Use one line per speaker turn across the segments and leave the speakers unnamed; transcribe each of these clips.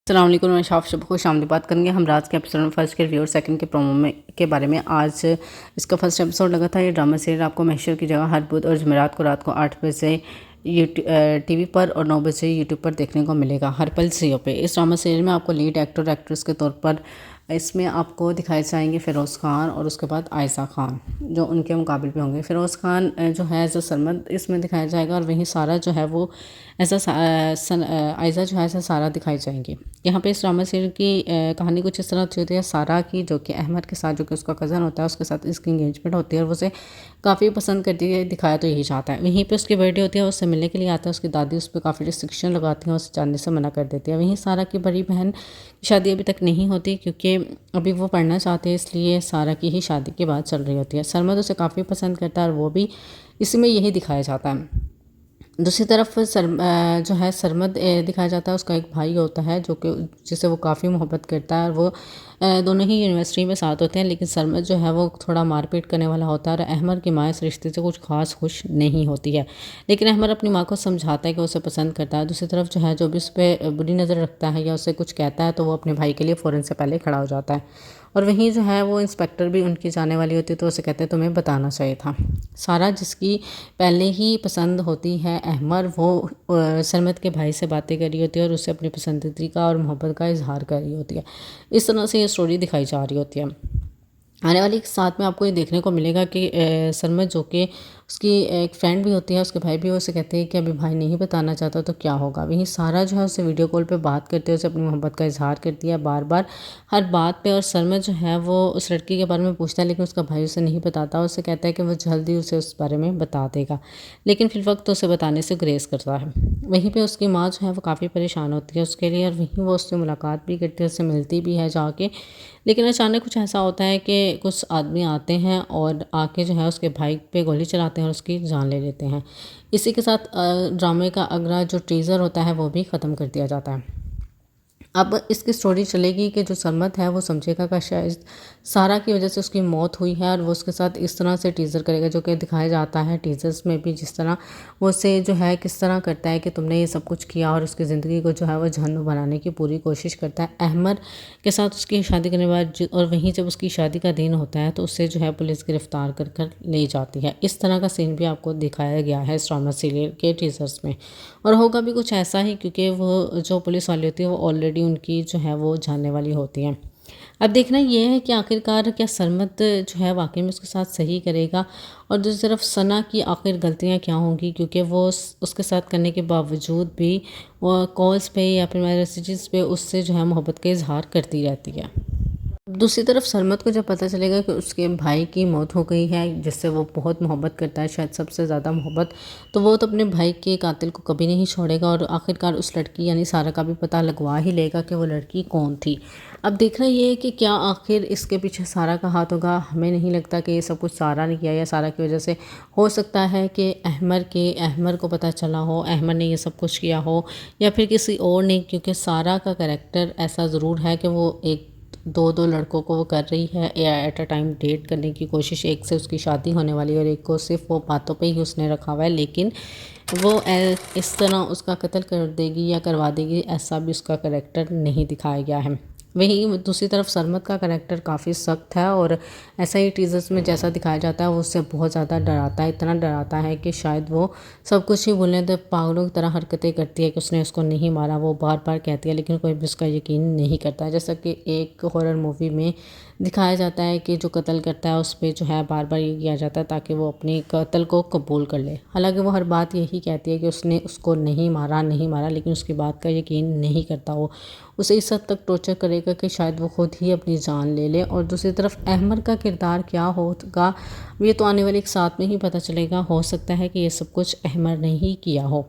अस्सलाम वालेकुम। मैं शाफ शब खुश आमदी बात करेंगे हम राज के एपिसोड में फर्स्ट के रिव्यू और सेकंड के प्रोमो में के बारे में। आज इसका फर्स्ट एपिसोड लगा था। ये ड्रामा सीरियल आपको महशर की जगह हर बुध और जुमेरात को रात को 8 बजे टीवी पर और 9 बजे यूट्यूब पर देखने को मिलेगा हर पल जियो पे। इस ड्रामा सीरियल में आपको लीड एक्टर एक्ट्रेस के तौर पर इसमें आपको दिखाए जाएंगे फ़िरोज़ खान और उसके बाद आयशा खान जो उनके मुकाबले पे होंगे। फ़िरोज़ खान जो है एज अ सरमद इसमें दिखाया जाएगा और वहीं सारा जो है वो ऐसा आयशा जो है ऐसा सारा दिखाई जाएंगी। यहाँ पे इस ड्रामा सीरियल की कहानी कुछ इस तरह होती है सारा की, जो कि अहमद के साथ जो कि उसका कज़न होता है उसके साथ इसकी इंगेजमेंट होती है और वो उसे काफ़ी पसंद करती है, दिखाया तो यही चाहता है। वहीं पे उसकी बर्थडे होती है, उससे मिलने के लिए आता है। उसकी दादी उस पर काफ़ी रिस्ट्रिक्शन लगाती हैं, उसे जानने से मना कर देती है। वहीं सारा की बड़ी बहन की शादी अभी तक नहीं होती क्योंकि अभी वो पढ़ना चाहते हैं, इसलिए सारा की ही शादी की बात चल रही होती है। सरमद उसे काफ़ी पसंद करता है और वो भी इसी में यही दिखाया जाता है। दूसरी तरफ जो है सरमद दिखाया जाता है, उसका एक भाई होता है जो कि जिसे वो काफ़ी मोहब्बत करता है और वो दोनों ही यूनिवर्सिटी में साथ होते हैं। लेकिन सरमद जो है वो थोड़ा मारपीट करने वाला होता है और अहमद की माँ इस रिश्ते से कुछ खास खुश नहीं होती है। लेकिन अहमद अपनी माँ को समझाता है कि उसे पसंद करता है। दूसरी तरफ जो है जो भी उस पर बुरी नज़र रखता है या उसे कुछ कहता है तो वो अपने भाई के लिए फ़ौरन से पहले खड़ा हो जाता है। और वहीं जो है वो इंस्पेक्टर भी उनकी जाने वाली होती है तो उसे कहते हैं तुम्हें बताना चाहिए था। सारा जिसकी पहले ही पसंद होती है अहमद, वो सरमद के भाई से बातें कर रही होती है और उससे अपनी पसंदीदा का और मोहब्बत का इजहार कर रही होती है। इस तरह से ये स्टोरी दिखाई जा रही होती है। आने वाली साथ में आपको ये देखने को मिलेगा कि सरमद जो कि उसकी एक फ्रेंड भी होती है, उसके भाई भी उसे कहते हैं कि अभी भाई नहीं बताना चाहता तो क्या होगा। वहीं सारा जो है उससे वीडियो कॉल पे बात करते हुए उसे अपनी मोहब्बत का इजहार करती है बार बार हर बात पे। और सरमद जो है वो उस लड़की के बारे में पूछता है लेकिन उसका भाई उसे नहीं बताता। उसे कहता है कि वो जल्दी उसे उस बारे में बता देगा, लेकिन फिर वक्त तो उसे बताने से ग्रेस करता है। वहीं पे उसकी माँ जो है वो काफ़ी परेशान होती है उसके लिए और वहीं वो उससे मुलाकात भी करती है, उससे मिलती भी है जाके। लेकिन अचानक कुछ ऐसा होता है कि कुछ आदमी आते हैं और आके जो है उसके भाई पे गोली चलाते हैं और उसकी जान ले लेते हैं। इसी के साथ ड्रामे का अगला जो टीज़र होता है वो भी ख़त्म कर दिया जाता है। अब इसकी स्टोरी चलेगी कि जो सरमद है वो समझेगा कि शायद सारा की वजह से उसकी मौत हुई है और वो उसके साथ इस तरह से टीज़र करेगा जो कि दिखाया जाता है टीज़र्स में भी, जिस तरह वो उसे जो है किस तरह करता है कि तुमने ये सब कुछ किया और उसकी ज़िंदगी को जो है वो जहन्नुम बनाने की पूरी कोशिश करता है अहमद के साथ उसकी शादी करने के बाद। और वहीं जब उसकी शादी का दिन होता है तो उससे जो है पुलिस गिरफ्तार कर कर ले जाती है। इस तरह का सीन भी आपको दिखाया गया है इस ड्रामा सीरियल के टीज़र्स में, और होगा भी कुछ ऐसा ही क्योंकि वो जो पुलिस वाली होती है वो ऑलरेडी उनकी जो है वो जानने वाली होती हैं। अब देखना ये है कि आखिरकार क्या सरमद जो है वाकई में उसके साथ सही करेगा और दूसरी तरफ सना की आखिर गलतियां क्या होंगी, क्योंकि वो उसके साथ करने के बावजूद भी वो कॉल्स पे या फिर मैसेजेस पे उससे जो है मोहब्बत का इजहार करती रहती है। दूसरी तरफ सरमद को जब पता चलेगा कि उसके भाई की मौत हो गई है जिससे वो बहुत मोहब्बत करता है, शायद सबसे ज़्यादा मोहब्बत, तो वो तो अपने भाई के कातिल को कभी नहीं छोड़ेगा और आखिरकार उस लड़की यानी सारा का भी पता लगवा ही लेगा कि वो लड़की कौन थी। अब देखना ये है कि क्या आखिर इसके पीछे सारा का हाथ होगा। हमें नहीं लगता कि ये सब कुछ सारा ने किया या सारा की वजह से। हो सकता है कि अहमद को पता चला हो, अहमद ने ये सब कुछ किया हो या फिर किसी और ने, क्योंकि सारा का कैरेक्टर ऐसा ज़रूर है कि वो एक दो दो लड़कों को वो कर रही है या एट अ टाइम डेट करने की कोशिश। एक से उसकी शादी होने वाली है और एक को सिर्फ वो बातों पे ही उसने रखा हुआ है, लेकिन वो इस तरह उसका कत्ल कर देगी या करवा देगी ऐसा भी उसका करेक्टर नहीं दिखाया गया है। वहीं दूसरी तरफ सरमद का करैक्टर काफ़ी सख्त है और ऐसा ही टीजर्स में जैसा दिखाया जाता है वो उससे बहुत ज़्यादा डराता है, इतना डराता है कि शायद वो सब कुछ ही भूलने तो पागलों की तरह हरकतें करती है कि उसने उसको नहीं मारा, वो बार बार कहती है लेकिन कोई भी उसका यकीन नहीं करता है। जैसा कि एक हॉरर मूवी में दिखाया जाता है कि जो कत्ल करता है उस पर जो है बार बार ये किया जाता है ताकि वो अपनी कत्ल को कबूल कर ले। हालांकि वो हर बात यही कहती है कि उसने उसको नहीं मारा, लेकिन उसकी बात का यकीन नहीं करता। वो उसे इस हद तक टॉर्चर करेगा कि शायद वो खुद ही अपनी जान ले ले। और दूसरी तरफ अहमद का किरदार क्या होगा ये तो आने वाले एक साथ में ही पता चलेगा। हो सकता है कि ये सब कुछ अहमद ने ही किया हो।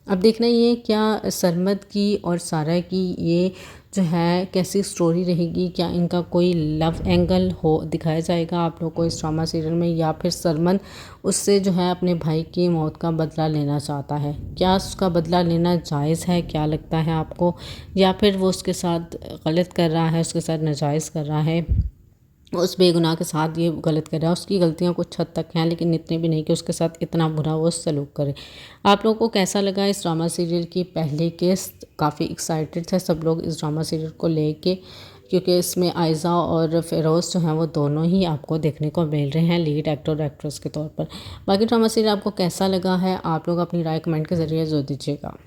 अब देखना ये क्या सरमद की और सारा की ये जो है कैसी स्टोरी रहेगी, क्या इनका कोई लव एंगल हो दिखाया जाएगा आप लोगों को इस ड्रामा सीरियल में, या फिर सरमद उससे जो है अपने भाई की मौत का बदला लेना चाहता है। क्या उसका बदला लेना जायज़ है, क्या लगता है आपको, या फिर वो उसके साथ गलत कर रहा है, उसके साथ नाजायज़ कर रहा है। उस बेगुनाह के साथ ये गलत कर रहा है। उसकी गलतियाँ कुछ हद तक हैं, लेकिन इतनी भी नहीं कि उसके साथ इतना बुरा वो सलूक करे। आप लोगों को कैसा लगा इस ड्रामा सीरियल की पहली किस्त? काफ़ी एक्साइटेड थे सब लोग इस ड्रामा सीरियल को लेके, क्योंकि इसमें आयज़ा और फ़िरोज़ जो हैं वो दोनों ही आपको देखने को मिल रहे हैं लीड एक्टर और एक्ट्रेस के तौर पर। बाकी ड्रामा सीरियल आपको कैसा लगा है, आप लोग अपनी राय कमेंट के ज़रिए ज़रूर दीजिएगा।